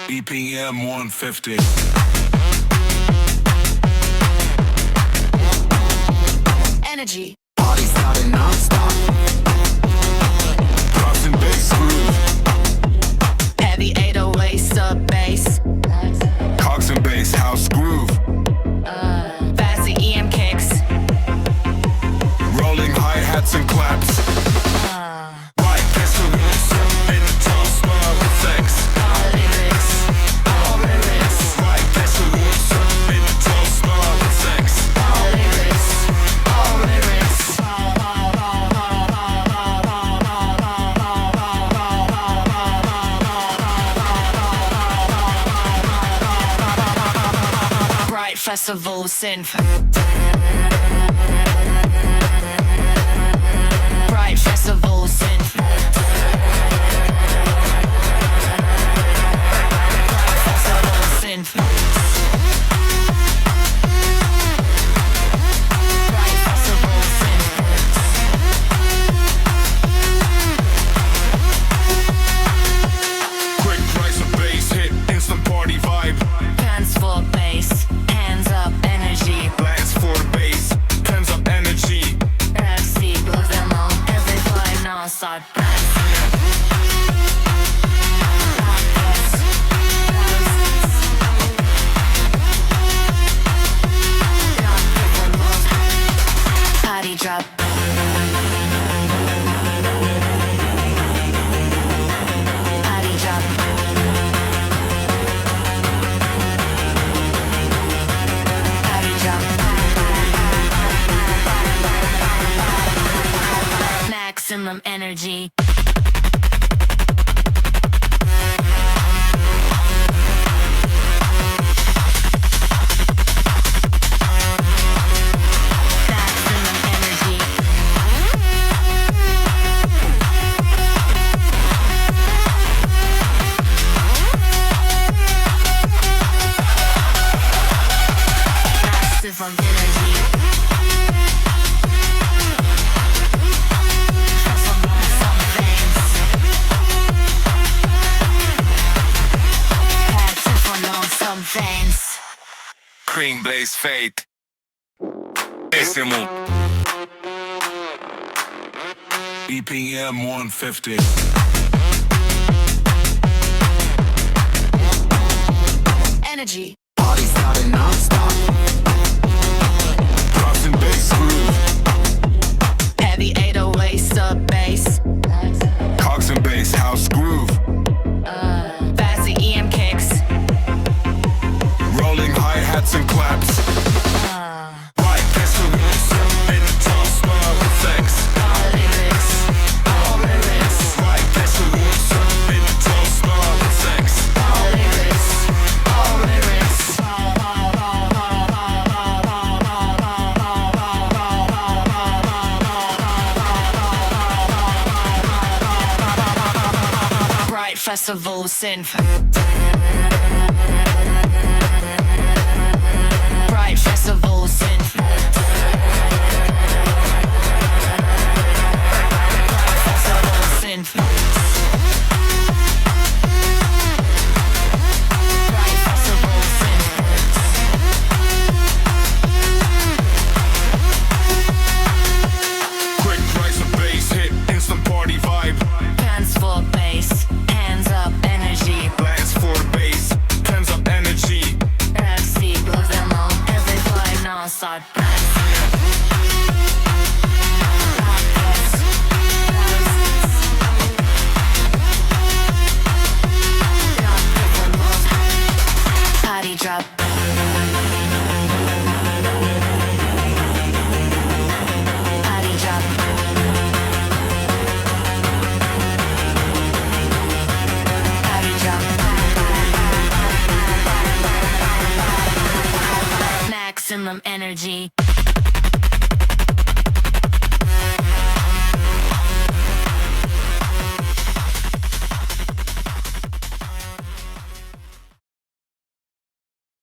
BPM 150. Energy. Party starting non-stop. Drops and bass groove. Heavy 808 sub bass. Cogs and bass house groove. Fancy EM kicks. Rolling hi-hats and claps. Right, that's the roots. In the tall small effects. All lyrics. All lyrics. Right, that's the roots. In the tall small effects. All lyrics. All lyrics. Bright festival synth. Bright festival synth. Bright festival synth. Bright festival synth. Quick price of bass hit, instant party vibe. Hands for bass, hands up energy. Lance for the bass, pens up energy. FC blows them all, everybody non-stop. Party drop. Party drop. Party drop. Maximum energy. Maximum energy. Maximum energy. Some things. Some things. Cream blaze fade. Décimo. BPM 150. Energy. Party starting non-stop. Drops and bass groove. Heavy 808 sub bass. Cogs and bass house groove. Fancy EM kicks. Rolling hi-hats and claps. Right, that's the roots. In the tall small effects. All lyrics. All lyrics. Right, that's the roots. In the tall small effects. All lyrics. All lyrics. Bright festival synth. Bright festival synth. Bright festival synth. Bright festival synth. Quick price of bass hit, instant party vibe. Hands for bass, hands up energy. Lance for the bass, pens up energy. FC blows them all, everybody non-stop. Party drop. Party drop. Party drop. Maximum energy.